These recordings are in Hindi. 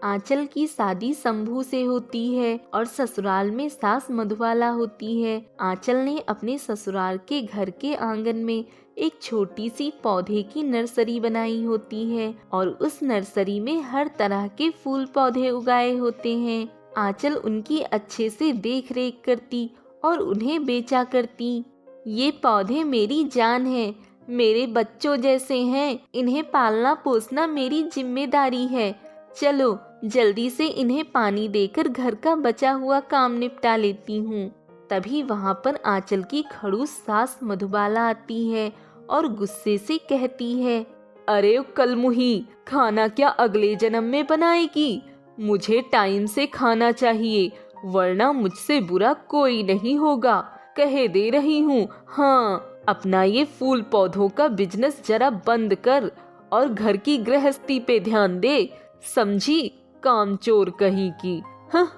आंचल की शादी शंभू से होती है और ससुराल में सास मधुबाला होती है। आंचल ने अपने ससुराल के घर के आंगन में एक छोटी सी पौधे की नर्सरी बनाई होती है और उस नर्सरी में हर तरह के फूल पौधे उगाए होते हैं। आंचल उनकी अच्छे से देख रेख करती और उन्हें बेचा करती। ये पौधे मेरी जान है, मेरे बच्चों जैसे हैं, इन्हें पालना पोसना मेरी जिम्मेदारी है। चलो जल्दी से इन्हें पानी देकर घर का बचा हुआ काम निपटा लेती हूँ। तभी वहाँ पर आंचल की खड़ूस सास मधुबाला आती है और गुस्से से कहती है, अरे कलमुही, खाना क्या अगले जन्म में बनाएगी? मुझे टाइम से खाना चाहिए, वरना मुझसे बुरा कोई नहीं होगा। कहे दे रही हूँ। हाँ, अपना ये फूल पौधों का बिजनेस जरा बंद कर और घर की गृहस्थी पे ध्यान दे, समझी? कामचोर कहीं की। हाँ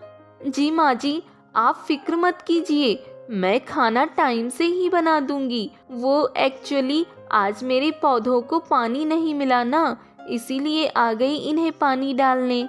जी माँ जी, आप फिक्र मत कीजिए, मैं खाना टाइम से ही बना दूंगी। वो एक्चुअली आज मेरे पौधों को पानी नहीं मिला ना, इसीलिए आ गई इन्हें पानी डालने।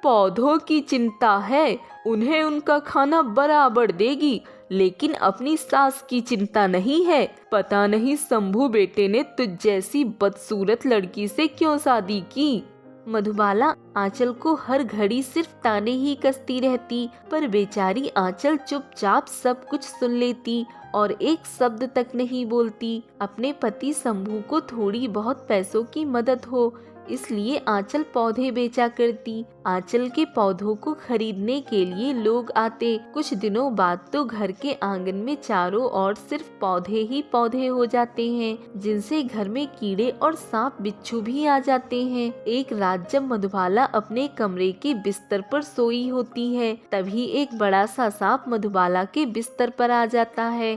पौधों की चिंता है, उन्हें उनका खाना बराबर देगी, लेकिन अपनी सास की चिंता नहीं है। पता नहीं शंभू बेटे ने तुझ जैसी बदसूरत लड़की से क्यों शादी की। मधुबाला आंचल को हर घड़ी सिर्फ ताने ही कसती रहती, पर बेचारी आंचल चुपचाप सब कुछ सुन लेती और एक शब्द तक नहीं बोलती। अपने पति शंभू को थोड़ी बहुत पैसों की मदद हो, इसलिए आंचल पौधे बेचा करती। आंचल के पौधों को खरीदने के लिए लोग आते। कुछ दिनों बाद तो घर के आंगन में चारों ओर सिर्फ पौधे ही पौधे हो जाते हैं, जिनसे घर में कीड़े और सांप बिच्छू भी आ जाते हैं। एक रात जब मधुबाला अपने कमरे के बिस्तर पर सोई होती है, तभी एक बड़ा सा सांप मधुबाला के बिस्तर पर आ जाता है।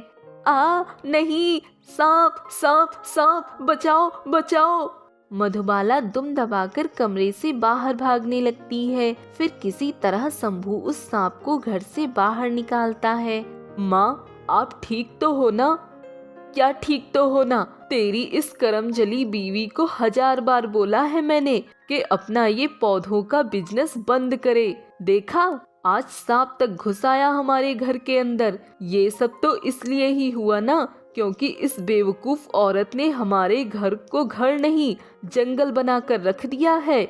नहीं, सांप सांप सांप, बचाओ बचाओ। मधुबाला दुम दबाकर कमरे से बाहर भागने लगती है। फिर किसी तरह शंभू उस सांप को घर से बाहर निकालता है। माँ, आप ठीक तो हो ना? क्या ठीक तो हो ना? तेरी इस करमजली बीवी को 1000 बार बोला है मैंने कि अपना ये पौधों का बिजनेस बंद करे। देखा, आज सांप तक घुस आया हमारे घर के अंदर। ये सब तो इसलिए ही हुआ ना, क्योंकि इस बेवकूफ औरत ने हमारे घर को घर नहीं जंगल बनाकर रख दिया है।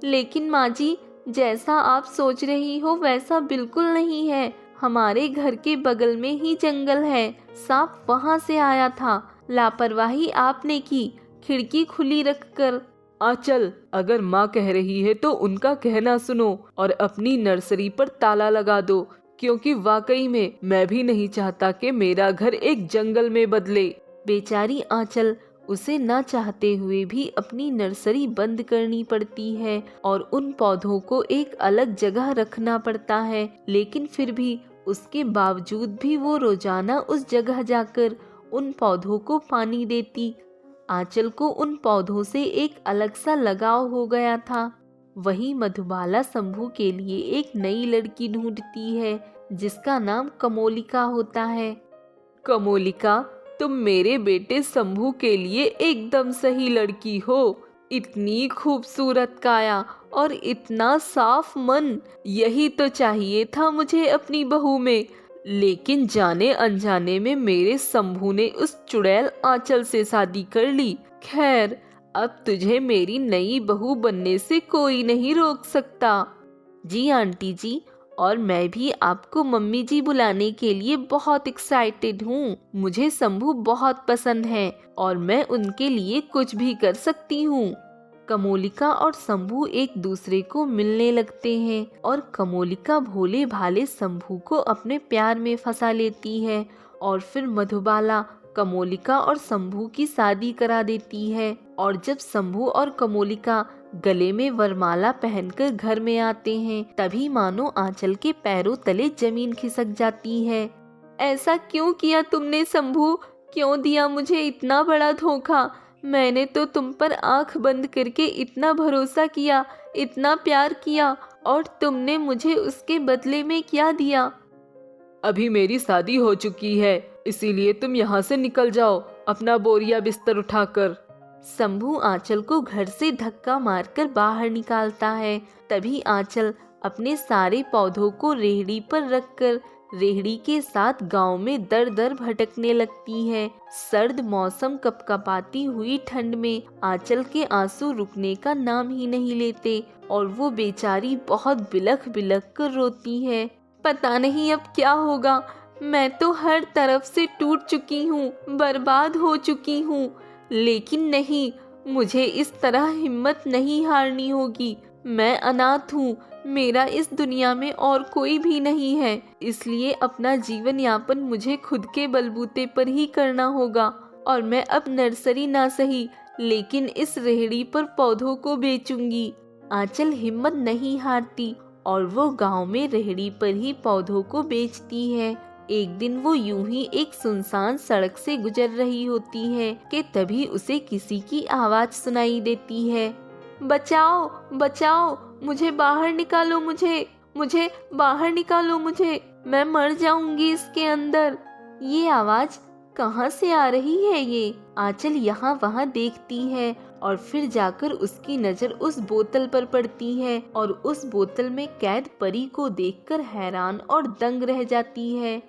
लेकिन माँ जी, जैसा आप सोच रही हो वैसा बिल्कुल नहीं है। हमारे घर के बगल में ही जंगल है, सांप वहाँ से आया था। लापरवाही आपने की, खिड़की खुली रखकर। आंचल, अगर माँ कह रही है तो उनका कहना सुनो और अपनी नर्सरी पर ताला लगा दो, क्योंकि वाकई में मैं भी नहीं चाहता कि मेरा घर एक जंगल में बदले। बेचारी आंचल, उसे ना चाहते हुए भी अपनी नर्सरी बंद करनी पड़ती है और उन पौधों को एक अलग जगह रखना पड़ता है। लेकिन फिर भी उसके बावजूद भी वो रोजाना उस जगह जाकर उन पौधों को पानी देती। आंचल को उन पौधों से एक अलग सा लगाव हो गया था। वहीं मधुबाला शंभू के लिए एक नई लड़की ढूंढती है, जिसका नाम कमोलिका होता है। कमोलिका, तुम मेरे बेटे शंभू के लिए एकदम सही लड़की हो। इतनी खूबसूरत काया और इतना साफ मन, यही तो चाहिए था मुझे अपनी बहू में। लेकिन जाने अनजाने में मेरे शंभू ने उस चुड़ैल आंचल से शादी कर ली। खैर, अब तुझे मेरी नई बहू बनने से कोई नहीं रोक सकता। जी आंटी जी, और मैं भी आपको मम्मी जी बुलाने के लिए बहुत एक्साइटेड हूँ। मुझे शंभू बहुत पसंद है और मैं उनके लिए कुछ भी कर सकती हूँ। कमोलिका और शंभू एक दूसरे को मिलने लगते हैं और कमोलिका भोले भाले शंभू को अपने प्यार में फंसा लेती है और फिर मधुबाला कमोलिका और शंभू की शादी करा देती है। और जब शंभू और कमोलिका गले में वरमाला पहनकर घर में आते हैं, तभी मानो आंचल के पैरों तले जमीन खिसक जाती है। ऐसा क्यों किया तुमने शंभू? क्यों दिया मुझे इतना बड़ा धोखा? मैंने तो तुम पर आंख बंद करके इतना भरोसा किया, इतना प्यार किया, और तुमने मुझे उसके बदले में क्या दिया? अभी मेरी शादी हो चुकी है, इसीलिए तुम यहाँ से निकल जाओ अपना बोरिया बिस्तर उठाकर। शंभू आंचल को घर से धक्का मारकर बाहर निकालता है। तभी आंचल अपने सारे पौधों को रेहड़ी पर रखकर रेहड़ी के साथ गांव में दर दर भटकने लगती है। सर्द मौसम कपकपाती हुई ठंड में आंचल के आंसू रुकने का नाम ही नहीं लेते और वो बेचारी बहुत बिलख बिलख कर रोती है। पता नहीं अब क्या होगा, मैं तो हर तरफ से टूट चुकी हूँ, बर्बाद हो चुकी हूँ। लेकिन नहीं, मुझे इस तरह हिम्मत नहीं हारनी होगी। मैं अनाथ हूँ, मेरा इस दुनिया में और कोई भी नहीं है, इसलिए अपना जीवन यापन मुझे खुद के बलबूते पर ही करना होगा। और मैं अब नर्सरी ना सही, लेकिन इस रेहड़ी पर पौधों को बेचूंगी। आंचल हिम्मत नहीं हारती और वो गांव में रेहड़ी पर ही पौधों को बेचती है। एक दिन वो यूं ही एक सुनसान सड़क से गुजर रही होती है कि तभी उसे किसी की आवाज सुनाई देती है। बचाओ बचाओ, मुझे बाहर निकालो, मुझे बाहर निकालो, मैं मर जाऊंगी इसके अंदर। ये आवाज कहाँ से आ रही है? ये आंचल यहाँ वहाँ देखती है और फिर जाकर उसकी नजर उस बोतल पर पड़ती है और उस बोतल में कैद परी को देखकर हैरान और दंग रह जाती है।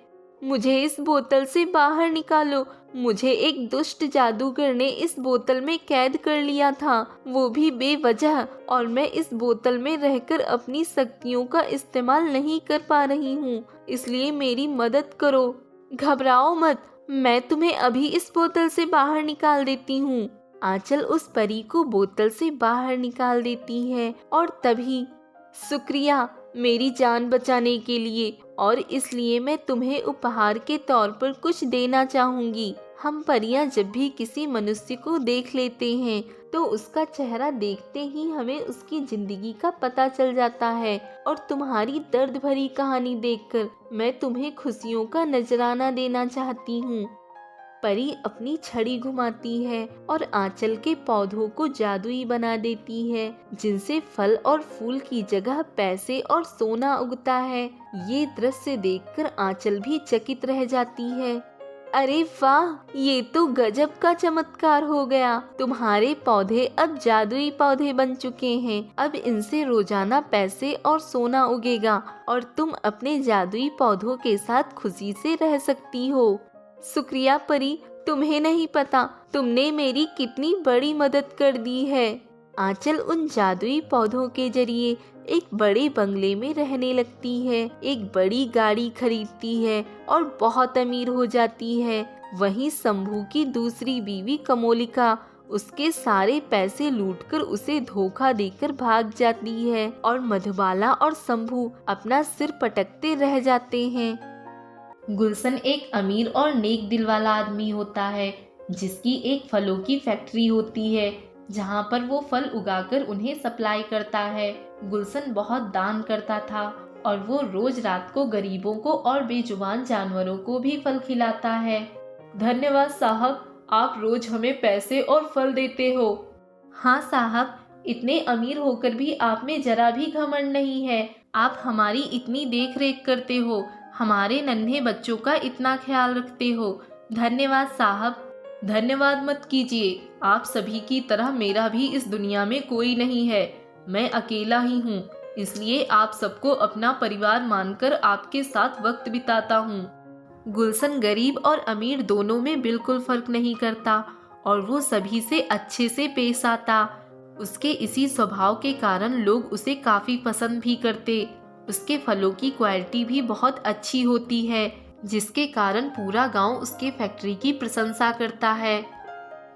मुझे इस बोतल से बाहर निकालो, मुझे एक दुष्ट जादूगर ने इस बोतल में कैद कर लिया था, वो भी बेवजह, और मैं इस बोतल में रहकर अपनी शक्तियों का इस्तेमाल नहीं कर पा रही हूँ, इसलिए मेरी मदद करो। घबराओ मत, मैं तुम्हें अभी इस बोतल से बाहर निकाल देती हूँ। आंचल उस परी को बोतल से बाहर निकाल देती है और तभी, शुक्रिया मेरी जान बचाने के लिए, और इसलिए मैं तुम्हें उपहार के तौर पर कुछ देना चाहूंगी। हम परियां जब भी किसी मनुष्य को देख लेते हैं तो उसका चेहरा देखते ही हमें उसकी जिंदगी का पता चल जाता है, और तुम्हारी दर्द भरी कहानी देखकर मैं तुम्हें खुशियों का नजराना देना चाहती हूँ। परी अपनी छड़ी घुमाती है और आंचल के पौधों को जादुई बना देती है, जिनसे फल और फूल की जगह पैसे और सोना उगता है। ये दृश्य देखकर आंचल भी चकित रह जाती है। अरे वाह, ये तो गजब का चमत्कार हो गया। तुम्हारे पौधे अब जादुई पौधे बन चुके हैं। अब इनसे रोजाना पैसे और सोना उगेगा और तुम अपने जादुई पौधों के साथ खुशी से रह सकती हो। शुक्रिया परी, तुम्हें नहीं पता तुमने मेरी कितनी बड़ी मदद कर दी है। आंचल उन जादुई पौधों के जरिए एक बड़े बंगले में रहने लगती है, एक बड़ी गाड़ी खरीदती है और बहुत अमीर हो जाती है। वहीं शंभू की दूसरी बीवी कमोलिका उसके सारे पैसे लूटकर उसे धोखा देकर भाग जाती है और मधुबाला और शंभू अपना सिर पटकते रह जाते हैं। गुलशन एक अमीर और नेक दिल वाला आदमी होता है, जिसकी एक फलों की फैक्ट्री होती है, जहाँ पर वो फल उगाकर उन्हें सप्लाई करता है। गुलशन बहुत दान करता था और वो रोज रात को गरीबों को और बेजुबान जानवरों को भी फल खिलाता है। धन्यवाद साहब, आप रोज हमें पैसे और फल देते हो। हाँ साहब, इतने अमीर होकर भी आप में जरा भी घमंड नहीं है। आप हमारी इतनी देख रेख करते हो, हमारे नन्हे बच्चों का इतना ख्याल रखते हो। धन्यवाद साहब। धन्यवाद मत कीजिए, आप सभी की तरह मेरा भी इस दुनिया में कोई नहीं है। मैं अकेला ही हूँ, इसलिए आप सबको अपना परिवार मानकर आपके साथ वक्त बिताता हूँ। गुलशन गरीब और अमीर दोनों में बिल्कुल फर्क नहीं करता और वो सभी से अच्छे से पेश आता। उसके इसी स्वभाव के कारण लोग उसे काफी पसंद भी करते। उसके फलों की क्वालिटी भी बहुत अच्छी होती है, जिसके कारण पूरा गांव उसके फैक्ट्री की प्रशंसा करता है।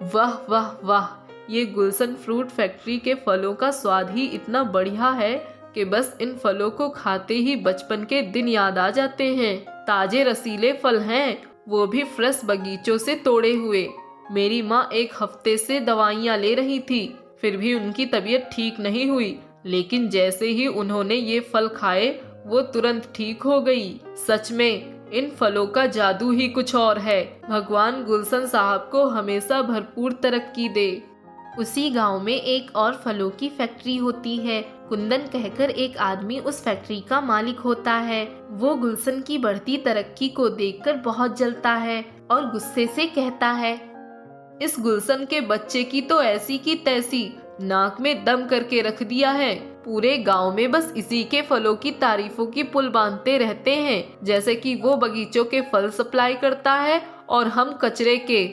वाह वाह वाह, ये गुलशन फ्रूट फैक्ट्री के फलों का स्वाद ही इतना बढ़िया है कि बस इन फलों को खाते ही बचपन के दिन याद आ जाते हैं। ताजे रसीले फल हैं, वो भी फ्रेश बगीचों से तोड़े हुए। मेरी माँ एक हफ्ते से दवाइयाँ ले रही थी, फिर भी उनकी तबीयत ठीक नहीं हुई, लेकिन जैसे ही उन्होंने ये फल खाए वो तुरंत ठीक हो गई। सच में इन फलों का जादू ही कुछ और है। भगवान गुलशन साहब को हमेशा भरपूर तरक्की दे। उसी गांव में एक और फलों की फैक्ट्री होती है। कुंदन कहकर एक आदमी उस फैक्ट्री का मालिक होता है। वो गुलशन की बढ़ती तरक्की को देखकर बहुत जलता है और गुस्से से कहता है, इस गुलशन के बच्चे की तो ऐसी की तैसी नाक में दम करके रख दिया है। पूरे गांव में बस इसी के फलों की तारीफों की पुल बांधते रहते हैं, जैसे कि वो बगीचों के फल सप्लाई करता है और हम कचरे के।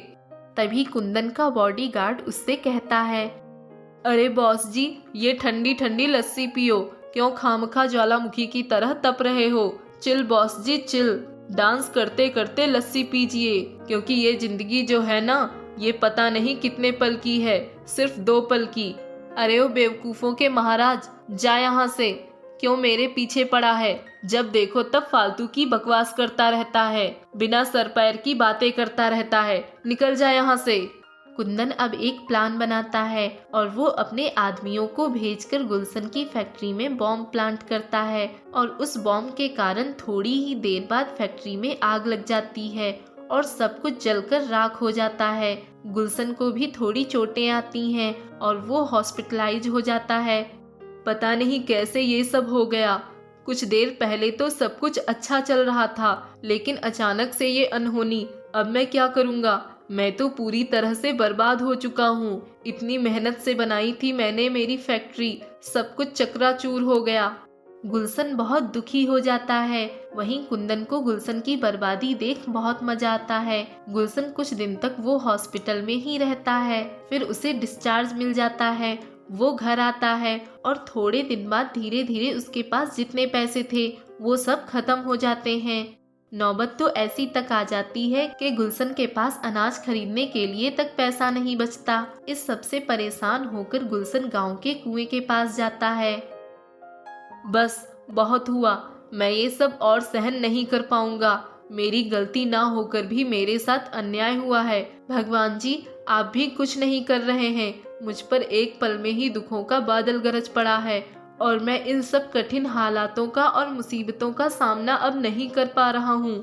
तभी कुंदन का बॉडीगार्ड उससे कहता है, अरे बॉस जी, ये ठंडी ठंडी लस्सी पियो, क्यों खामखा ज्वालामुखी की तरह तप रहे हो। चिल बॉस जी चिल, डांस करते करते लस्सी पीजिए, क्योंकि ये जिंदगी जो है ना, ये पता नहीं कितने पल की है, सिर्फ 2 पल की। अरे ओ बेवकूफों के महाराज, जा यहाँ से, क्यों मेरे पीछे पड़ा है। जब देखो तब फालतू की बकवास करता रहता है, बिना सर पैर की बातें करता रहता है, निकल जा यहाँ से। कुंदन अब एक प्लान बनाता है और वो अपने आदमियों को भेजकर गुलशन की फैक्ट्री में बॉम्ब प्लांट करता है और उस बॉम्ब के कारण थोड़ी ही देर बाद फैक्ट्री में आग लग जाती है और सब कुछ जलकर राख हो जाता है। गुलशन को भी थोड़ी चोटें आती हैं और वो हॉस्पिटलाइज हो जाता है। पता नहीं कैसे ये सब हो गया। कुछ देर पहले तो सब कुछ अच्छा चल रहा था, लेकिन अचानक से ये अनहोनी। अब मैं क्या करूँगा? मैं तो पूरी तरह से बर्बाद हो चुका हूँ। इतनी मेहनत से बनाई थी मैंने मेरी फैक्ट्री, सब कुछ चकनाचूर हो गया। गुलशन बहुत दुखी हो जाता है। वहीं कुंदन को गुलशन की बर्बादी देख बहुत मजा आता है। गुलशन कुछ दिन तक वो हॉस्पिटल में ही रहता है, फिर उसे डिस्चार्ज मिल जाता है। वो घर आता है और थोड़े दिन बाद धीरे धीरे उसके पास जितने पैसे थे वो सब खत्म हो जाते हैं। नौबत तो ऐसी तक आ जाती है कि गुलशन के पास अनाज खरीदने के लिए तक पैसा नहीं बचता। इस सब से परेशान होकर गुलशन गांव के कुएं के पास जाता है। बस बहुत हुआ, मैं ये सब और सहन नहीं कर पाऊंगा। मेरी गलती ना होकर भी मेरे साथ अन्याय हुआ है। भगवान जी, आप भी कुछ नहीं कर रहे हैं। मुझ पर एक पल में ही दुखों का बादल गरज पड़ा है और मैं इन सब कठिन हालातों का और मुसीबतों का सामना अब नहीं कर पा रहा हूँ।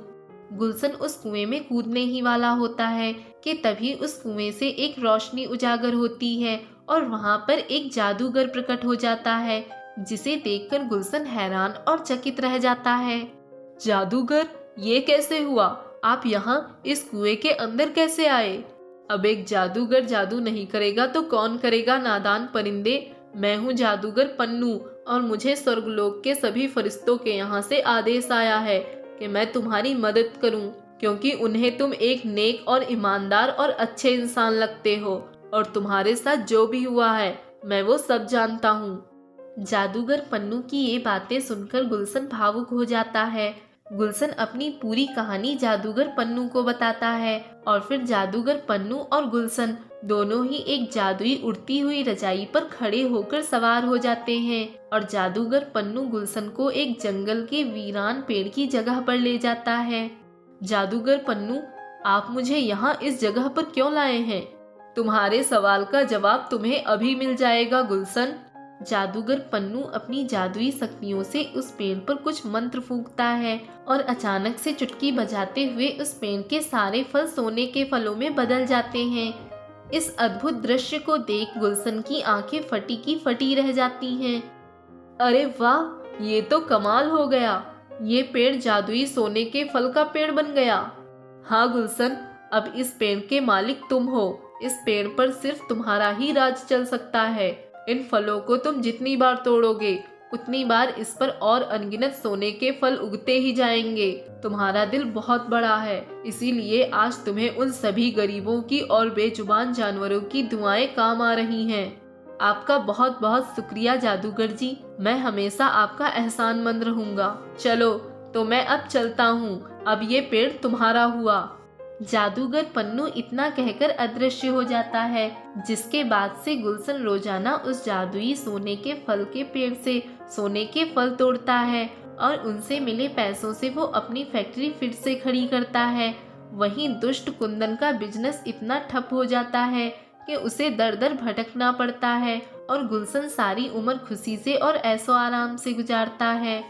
गुलशन उस कुएं में कूदने ही वाला होता है कि तभी उस कुएं से एक रोशनी उजागर होती है और वहाँ पर एक जादूगर प्रकट हो जाता है, जिसे देखकर गुलशन हैरान और चकित रह जाता है। जादूगर, ये कैसे हुआ? आप यहाँ इस कुएं के अंदर कैसे आए? अब एक जादूगर जादू नहीं करेगा तो कौन करेगा नादान परिंदे। मैं हूँ जादूगर पन्नू और मुझे स्वर्गलोक के सभी फरिश्तों के यहाँ से आदेश आया है कि मैं तुम्हारी मदद करूँ, क्योंकि उन्हें तुम एक नेक और ईमानदार और अच्छे इंसान लगते हो और तुम्हारे साथ जो भी हुआ है मैं वो सब जानता हूँ। जादूगर पन्नू की ये बातें सुनकर गुलशन भावुक हो जाता है। गुलशन अपनी पूरी कहानी जादूगर पन्नू को बताता है और फिर जादूगर पन्नू और गुलशन दोनों ही एक जादुई उड़ती हुई रजाई पर खड़े होकर सवार हो जाते हैं और जादूगर पन्नू गुलशन को एक जंगल के वीरान पेड़ की जगह पर ले जाता है। जादूगर पन्नू, आप मुझे यहाँ इस जगह पर क्यों लाए हैं? तुम्हारे सवाल का जवाब तुम्हें अभी मिल जाएगा गुलशन। जादूगर पन्नू अपनी जादुई शक्तियों से उस पेड़ पर कुछ मंत्र फूंकता है और अचानक से चुटकी बजाते हुए उस पेड़ के सारे फल सोने के फलों में बदल जाते हैं। इस अद्भुत दृश्य को देख गुलशन की आंखें फटी की फटी रह जाती हैं। अरे वाह, ये तो कमाल हो गया। ये पेड़ जादुई सोने के फल का पेड़ बन गया। हाँ गुलशन, अब इस पेड़ के मालिक तुम हो। इस पेड़ पर सिर्फ तुम्हारा ही राज चल सकता है। इन फलों को तुम जितनी बार तोड़ोगे उतनी बार इस पर और अनगिनत सोने के फल उगते ही जाएंगे। तुम्हारा दिल बहुत बड़ा है, इसीलिए आज तुम्हें उन सभी गरीबों की और बेजुबान जानवरों की दुआएं काम आ रही हैं। आपका बहुत बहुत शुक्रिया जादूगर जी, मैं हमेशा आपका एहसानमंद रहूंगा। चलो तो मैं अब चलता हूँ, अब ये पेड़ तुम्हारा हुआ। जादूगर पन्नू इतना कहकर अदृश्य हो जाता है, जिसके बाद से गुलशन रोजाना उस जादुई सोने के फल के पेड़ से सोने के फल तोड़ता है और उनसे मिले पैसों से वो अपनी फैक्ट्री फिर से खड़ी करता है। वहीं दुष्ट कुंदन का बिजनेस इतना ठप हो जाता है कि उसे दर दर भटकना पड़ता है और गुलशन सारी उम्र खुशी से और ऐशो आराम से गुजारता है।